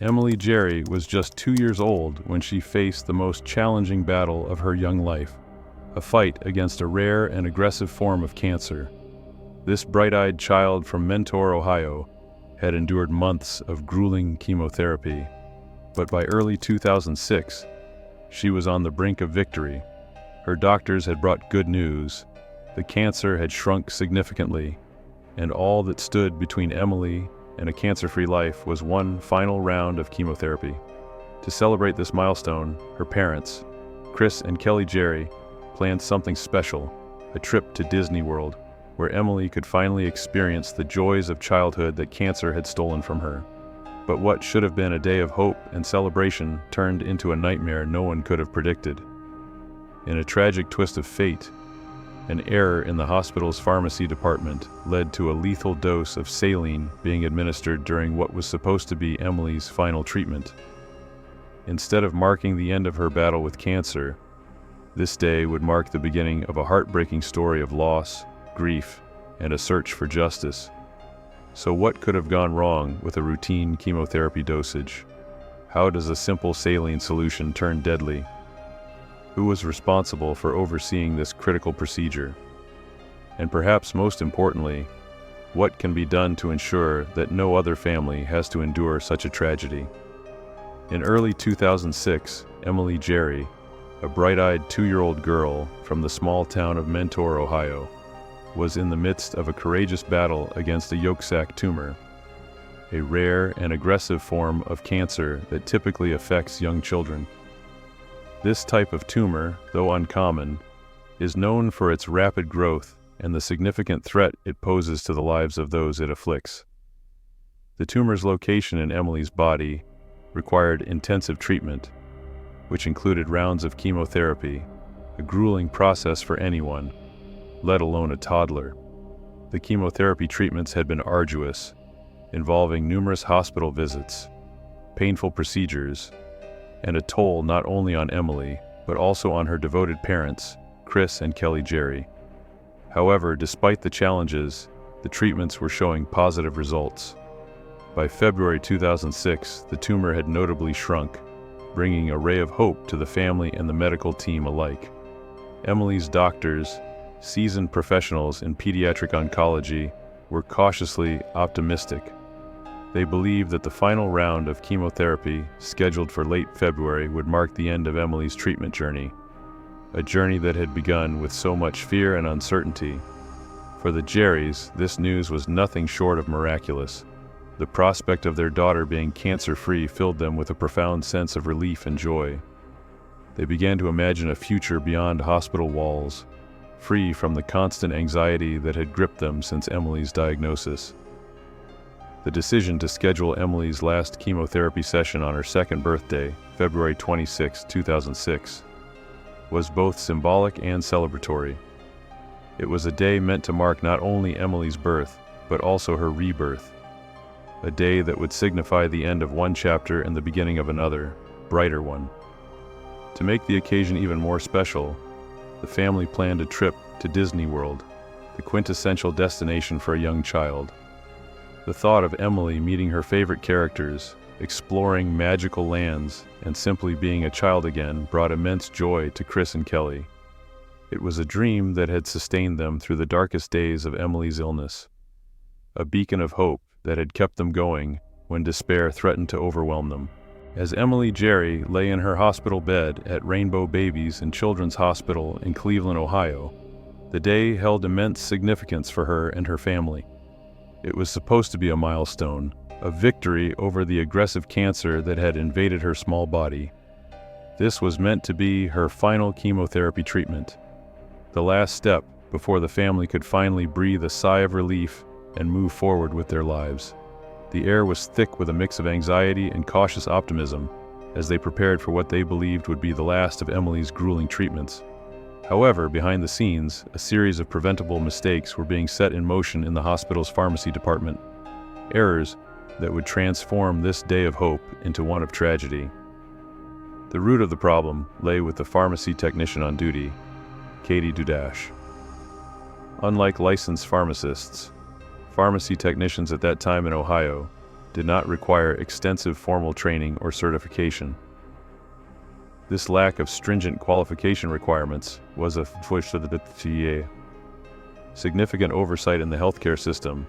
Emily Jerry was just 2 years old when she faced the most challenging battle of her young life, a fight against a rare and aggressive form of cancer. This bright-eyed child from Mentor, Ohio, had endured months of grueling chemotherapy, but by early 2006, she was on the brink of victory. Her doctors had brought good news. The cancer had shrunk significantly, and all that stood between Emily and a cancer-free life was one final round of chemotherapy. To celebrate this milestone, her parents, Chris and Kelly Jerry, planned something special, a trip to Disney World, where Emily could finally experience the joys of childhood that cancer had stolen from her. But what should have been a day of hope and celebration turned into a nightmare no one could have predicted. In a tragic twist of fate, an error in the hospital's pharmacy department led to a lethal dose of saline being administered during what was supposed to be Emily's final treatment. Instead of marking the end of her battle with cancer, this day would mark the beginning of a heartbreaking story of loss, grief, and a search for justice. So what could have gone wrong with a routine chemotherapy dosage? How does a simple saline solution turn deadly? Who was responsible for overseeing this critical procedure? And perhaps most importantly, what can be done to ensure that no other family has to endure such a tragedy? In early 2006, Emily Jerry, a bright-eyed 2-year-old girl from the small town of Mentor, Ohio, was in the midst of a courageous battle against a yolk sac tumor, a rare and aggressive form of cancer that typically affects young children. This type of tumor, though uncommon, is known for its rapid growth and the significant threat it poses to the lives of those it afflicts. The tumor's location in Emily's body required intensive treatment, which included rounds of chemotherapy, a grueling process for anyone, let alone a toddler. The chemotherapy treatments had been arduous, involving numerous hospital visits, painful procedures, and a toll not only on Emily, but also on her devoted parents, Chris and Kelly Jerry. However, despite the challenges, the treatments were showing positive results. By February 2006, the tumor had notably shrunk, bringing a ray of hope to the family and the medical team alike. Emily's doctors, seasoned professionals in pediatric oncology, were cautiously optimistic. They believed that the final round of chemotherapy, scheduled for late February, would mark the end of Emily's treatment journey, a journey that had begun with so much fear and uncertainty. For the Jerrys, this news was nothing short of miraculous. The prospect of their daughter being cancer-free filled them with a profound sense of relief and joy. They began to imagine a future beyond hospital walls, free from the constant anxiety that had gripped them since Emily's diagnosis. The decision to schedule Emily's last chemotherapy session on her second birthday, February 26, 2006, was both symbolic and celebratory. It was a day meant to mark not only Emily's birth, but also her rebirth, a day that would signify the end of one chapter and the beginning of another, brighter one. To make the occasion even more special, the family planned a trip to Disney World, the quintessential destination for a young child. The thought of Emily meeting her favorite characters, exploring magical lands, and simply being a child again brought immense joy to Chris and Kelly. It was a dream that had sustained them through the darkest days of Emily's illness, a beacon of hope that had kept them going when despair threatened to overwhelm them. As Emily Jerry lay in her hospital bed at Rainbow Babies and Children's Hospital in Cleveland, Ohio, the day held immense significance for her and her family. It was supposed to be a milestone, a victory over the aggressive cancer that had invaded her small body. This was meant to be her final chemotherapy treatment, the last step before the family could finally breathe a sigh of relief and move forward with their lives. The air was thick with a mix of anxiety and cautious optimism as they prepared for what they believed would be the last of Emily's grueling treatments. However, behind the scenes, a series of preventable mistakes were being set in motion in the hospital's pharmacy department, errors that would transform this day of hope into one of tragedy. The root of the problem lay with the pharmacy technician on duty, Katie Dudash. Unlike licensed pharmacists, pharmacy technicians at that time in Ohio did not require extensive formal training or certification. This lack of stringent qualification requirements was a push to the significant oversight in the healthcare system,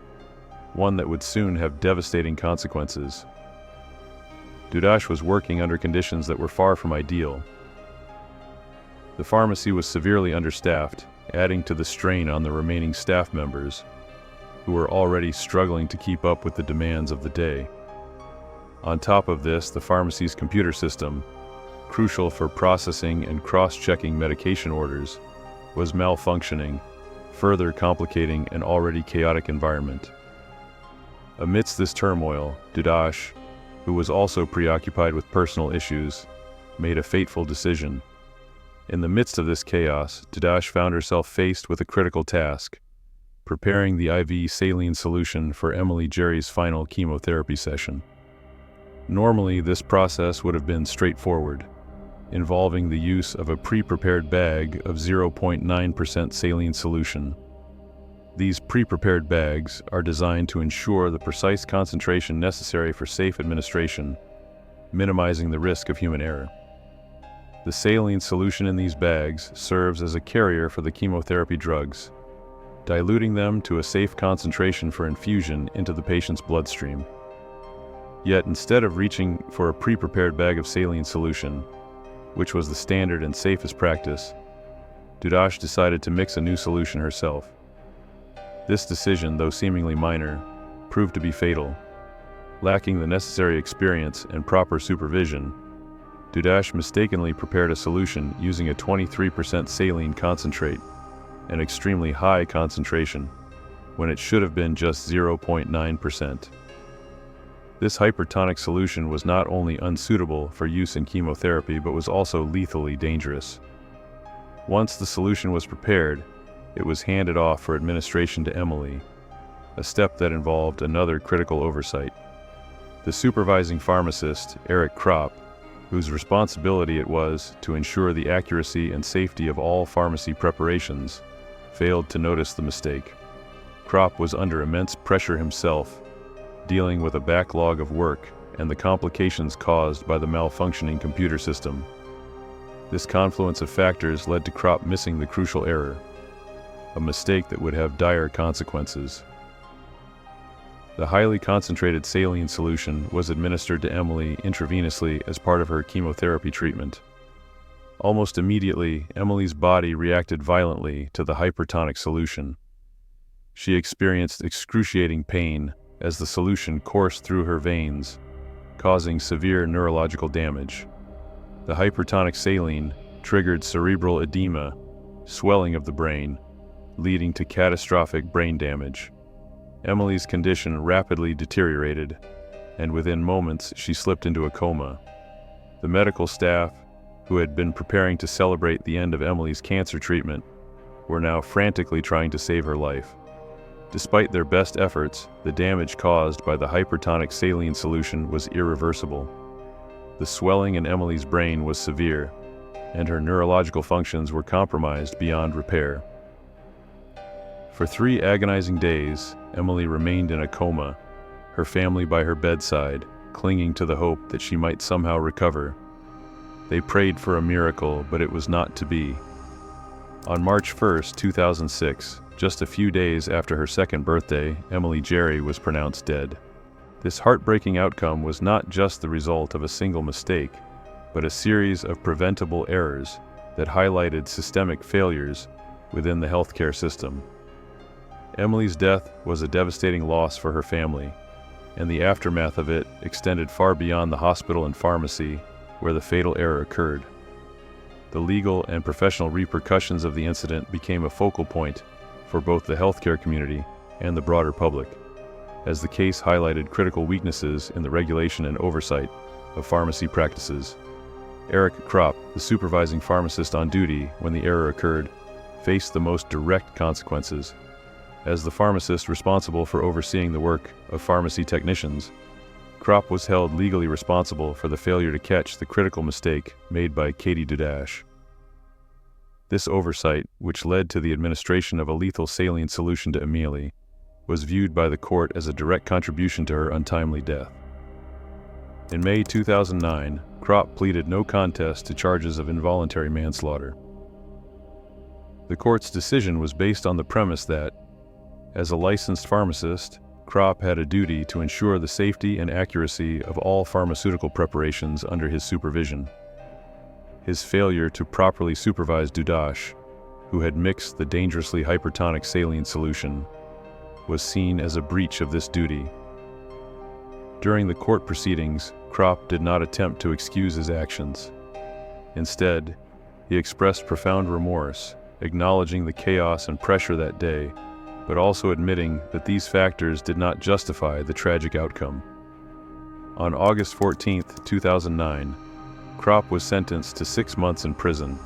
one that would soon have devastating consequences. Dudash was working under conditions that were far from ideal. The pharmacy was severely understaffed, adding to the strain on the remaining staff members, who were already struggling to keep up with the demands of the day. On top of this, the pharmacy's computer system, crucial for processing and cross-checking medication orders, was malfunctioning, further complicating an already chaotic environment. Amidst this turmoil, Dudash, who was also preoccupied with personal issues, made a fateful decision. In the midst of this chaos, Dudash found herself faced with a critical task: preparing the IV saline solution for Emily Jerry's final chemotherapy session. Normally, this process would have been straightforward, involving the use of a pre-prepared bag of 0.9% saline solution. These pre-prepared bags are designed to ensure the precise concentration necessary for safe administration, minimizing the risk of human error. The saline solution in these bags serves as a carrier for the chemotherapy drugs, diluting them to a safe concentration for infusion into the patient's bloodstream. Yet instead of reaching for a pre-prepared bag of saline solution, which was the standard and safest practice, Dudash decided to mix a new solution herself. This decision, though seemingly minor, proved to be fatal. Lacking the necessary experience and proper supervision, Dudash mistakenly prepared a solution using a 23% saline concentrate, an extremely high concentration, when it should have been just 0.9%. This hypertonic solution was not only unsuitable for use in chemotherapy but was also lethally dangerous. Once the solution was prepared, it was handed off for administration to Emily, a step that involved another critical oversight. The supervising pharmacist, Eric Kropp, whose responsibility it was to ensure the accuracy and safety of all pharmacy preparations, failed to notice the mistake. Kropp was under immense pressure himself, dealing with a backlog of work and the complications caused by the malfunctioning computer system. This confluence of factors led to Kropp missing the crucial error, a mistake that would have dire consequences. The highly concentrated saline solution was administered to Emily intravenously as part of her chemotherapy treatment. Almost immediately, Emily's body reacted violently to the hypertonic solution. She experienced excruciating pain as the solution coursed through her veins, causing severe neurological damage. The hypertonic saline triggered cerebral edema, swelling of the brain, leading to catastrophic brain damage. Emily's condition rapidly deteriorated, and within moments she slipped into a coma. The medical staff, who had been preparing to celebrate the end of Emily's cancer treatment, were now frantically trying to save her life. Despite their best efforts, the damage caused by the hypertonic saline solution was irreversible. The swelling in Emily's brain was severe, and her neurological functions were compromised beyond repair. For 3 agonizing days, Emily remained in a coma, her family by her bedside, clinging to the hope that she might somehow recover. They prayed for a miracle, but it was not to be. On March 1, 2006, just a few days after her second birthday, Emily Jerry was pronounced dead. This heartbreaking outcome was not just the result of a single mistake, but a series of preventable errors that highlighted systemic failures within the healthcare system. Emily's death was a devastating loss for her family, and the aftermath of it extended far beyond the hospital and pharmacy where the fatal error occurred. The legal and professional repercussions of the incident became a focal point for both the healthcare community and the broader public, as the case highlighted critical weaknesses in the regulation and oversight of pharmacy practices. Eric Kropp, the supervising pharmacist on duty when the error occurred, faced the most direct consequences. As the pharmacist responsible for overseeing the work of pharmacy technicians, Kropp was held legally responsible for the failure to catch the critical mistake made by Katie Dudash. This oversight, which led to the administration of a lethal saline solution to Emily, was viewed by the court as a direct contribution to her untimely death. In May 2009, Kropp pleaded no contest to charges of involuntary manslaughter. The court's decision was based on the premise that, as a licensed pharmacist, Kropp had a duty to ensure the safety and accuracy of all pharmaceutical preparations under his supervision. His failure to properly supervise Dudash, who had mixed the dangerously hypertonic saline solution, was seen as a breach of this duty. During the court proceedings, Kropp did not attempt to excuse his actions. Instead, he expressed profound remorse, acknowledging the chaos and pressure that day, but also admitting that these factors did not justify the tragic outcome. On August 14, 2009, Kropp was sentenced to 6 months in prison,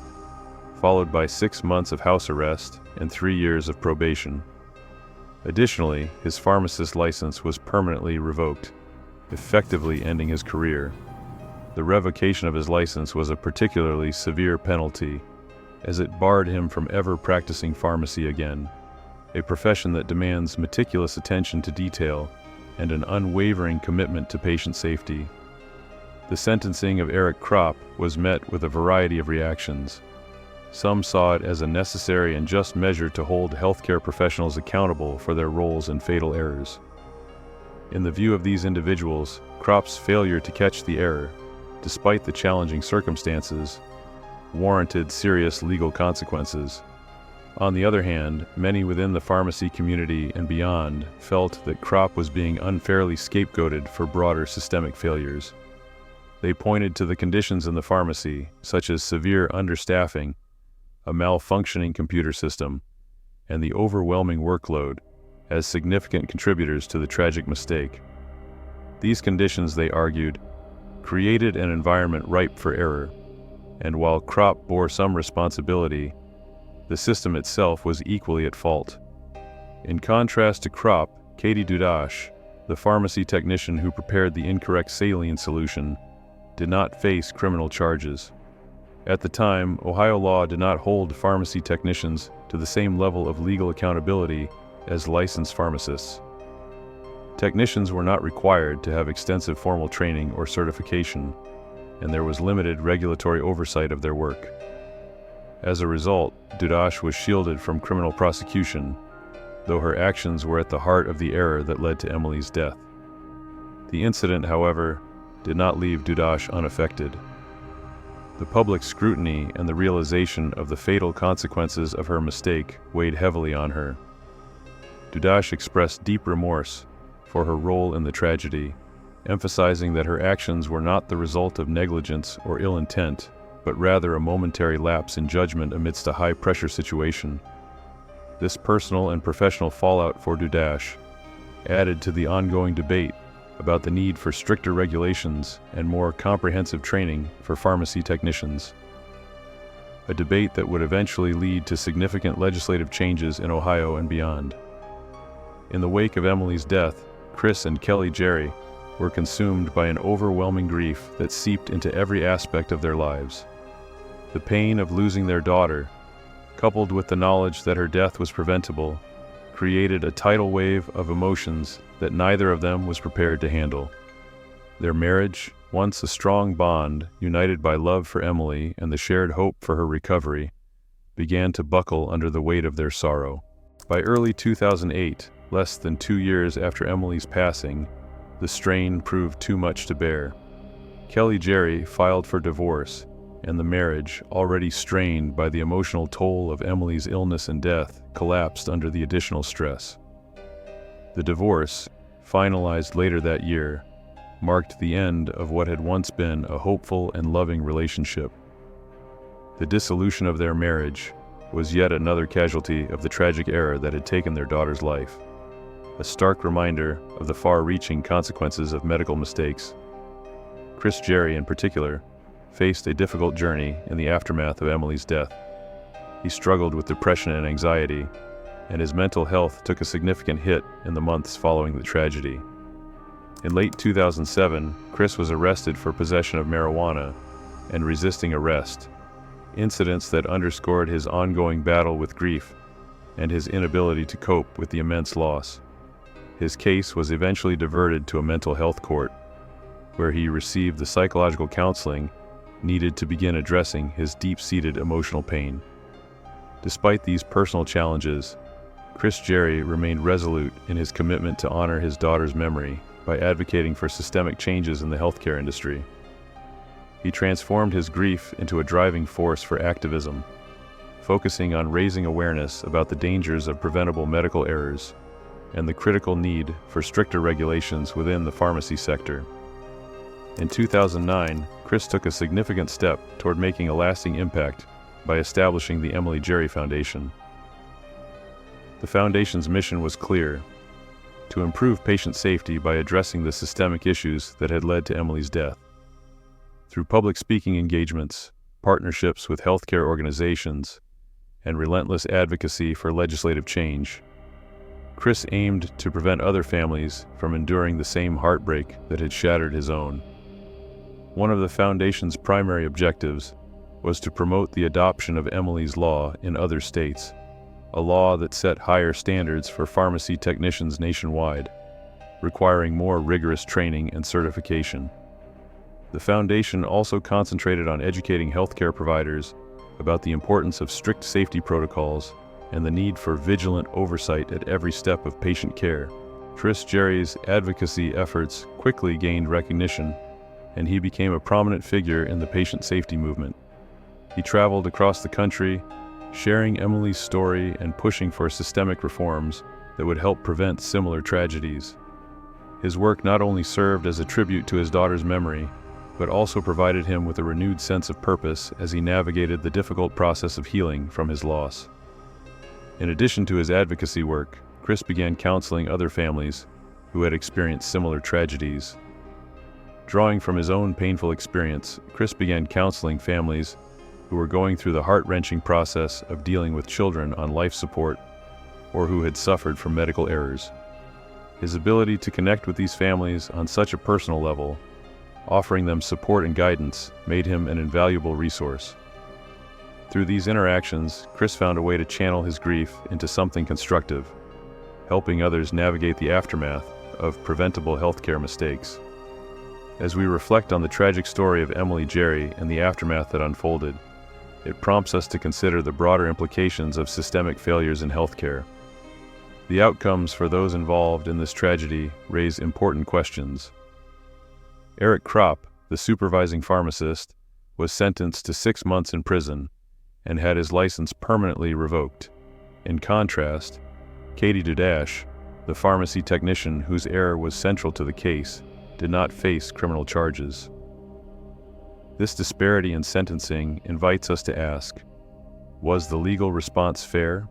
followed by 6 months of house arrest and 3 years of probation. Additionally, his pharmacist license was permanently revoked, effectively ending his career. The revocation of his license was a particularly severe penalty, as it barred him from ever practicing pharmacy again, a profession that demands meticulous attention to detail and an unwavering commitment to patient safety. The sentencing of Eric Kropp was met with a variety of reactions. Some saw it as a necessary and just measure to hold healthcare professionals accountable for their roles in fatal errors. In the view of these individuals, Kropp's failure to catch the error, despite the challenging circumstances, warranted serious legal consequences. On the other hand, many within the pharmacy community and beyond felt that Kropp was being unfairly scapegoated for broader systemic failures. They pointed to the conditions in the pharmacy, such as severe understaffing, a malfunctioning computer system, and the overwhelming workload, as significant contributors to the tragic mistake. These conditions, they argued, created an environment ripe for error, and while Kropp bore some responsibility, the system itself was equally at fault. In contrast to Kropp, Katie Dudash, the pharmacy technician who prepared the incorrect saline solution, did not face criminal charges. At the time, Ohio law did not hold pharmacy technicians to the same level of legal accountability as licensed pharmacists. Technicians were not required to have extensive formal training or certification, and there was limited regulatory oversight of their work. As a result, Dudash was shielded from criminal prosecution, though her actions were at the heart of the error that led to Emily's death. The incident, however, did not leave Dudash unaffected. The public scrutiny and the realization of the fatal consequences of her mistake weighed heavily on her. Dudash expressed deep remorse for her role in the tragedy, emphasizing that her actions were not the result of negligence or ill intent, but rather a momentary lapse in judgment amidst a high-pressure situation. This personal and professional fallout for Dudash added to the ongoing debate about the need for stricter regulations and more comprehensive training for pharmacy technicians, a debate that would eventually lead to significant legislative changes in Ohio and beyond. In the wake of Emily's death, Chris and Kelly Jerry were consumed by an overwhelming grief that seeped into every aspect of their lives. The pain of losing their daughter, coupled with the knowledge that her death was preventable, created a tidal wave of emotions that neither of them was prepared to handle. Their marriage, once a strong bond united by love for Emily and the shared hope for her recovery, began to buckle under the weight of their sorrow. By early 2008, less than 2 years after Emily's passing, the strain proved too much to bear. Kelly Jerry filed for divorce, and the marriage, already strained by the emotional toll of Emily's illness and death, collapsed under the additional stress. The divorce, finalized later that year, marked the end of what had once been a hopeful and loving relationship. The dissolution of their marriage was yet another casualty of the tragic error that had taken their daughter's life, a stark reminder of the far-reaching consequences of medical mistakes. Chris Jerry, in particular, faced a difficult journey in the aftermath of Emily's death. He struggled with depression and anxiety, and his mental health took a significant hit in the months following the tragedy. In late 2007, Chris was arrested for possession of marijuana and resisting arrest, incidents that underscored his ongoing battle with grief and his inability to cope with the immense loss. His case was eventually diverted to a mental health court, where he received the psychological counseling needed to begin addressing his deep-seated emotional pain. Despite these personal challenges, Chris Jerry remained resolute in his commitment to honor his daughter's memory by advocating for systemic changes in the healthcare industry. He transformed his grief into a driving force for activism, focusing on raising awareness about the dangers of preventable medical errors and the critical need for stricter regulations within the pharmacy sector. In 2009, Chris took a significant step toward making a lasting impact by establishing the Emily Jerry Foundation. The foundation's mission was clear: to improve patient safety by addressing the systemic issues that had led to Emily's death. Through public speaking engagements, partnerships with healthcare organizations, and relentless advocacy for legislative change, Chris aimed to prevent other families from enduring the same heartbreak that had shattered his own. One of the foundation's primary objectives was to promote the adoption of Emily's Law in other states, a law that set higher standards for pharmacy technicians nationwide, requiring more rigorous training and certification. The foundation also concentrated on educating healthcare providers about the importance of strict safety protocols and the need for vigilant oversight at every step of patient care. Chris Jerry's advocacy efforts quickly gained recognition, and he became a prominent figure in the patient safety movement. He traveled across the country, sharing Emily's story and pushing for systemic reforms that would help prevent similar tragedies. His work not only served as a tribute to his daughter's memory, but also provided him with a renewed sense of purpose as he navigated the difficult process of healing from his loss. In addition to his advocacy work, Chris began counseling other families who had experienced similar tragedies. Drawing from his own painful experience, Chris began counseling families who were going through the heart-wrenching process of dealing with children on life support or who had suffered from medical errors. His ability to connect with these families on such a personal level, offering them support and guidance, made him an invaluable resource. Through these interactions, Chris found a way to channel his grief into something constructive, helping others navigate the aftermath of preventable healthcare mistakes. As we reflect on the tragic story of Emily Jerry and the aftermath that unfolded, it prompts us to consider the broader implications of systemic failures in healthcare. The outcomes for those involved in this tragedy raise important questions. Eric Kropp, the supervising pharmacist, was sentenced to 6 months in prison and had his license permanently revoked. In contrast, Katie Dudash, the pharmacy technician whose error was central to the case, did not face criminal charges. This disparity in sentencing invites us to ask, was the legal response fair?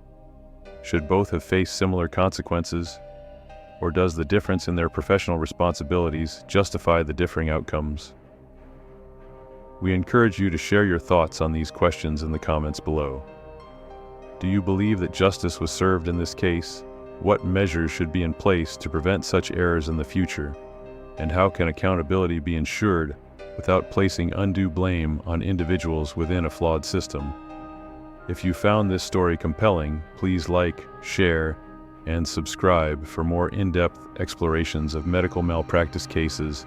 Should both have faced similar consequences? Or does the difference in their professional responsibilities justify the differing outcomes? We encourage you to share your thoughts on these questions in the comments below. Do you believe that justice was served in this case? What measures should be in place to prevent such errors in the future? And how can accountability be ensured without placing undue blame on individuals within a flawed system? If you found this story compelling, please like, share, and subscribe for more in-depth explorations of medical malpractice cases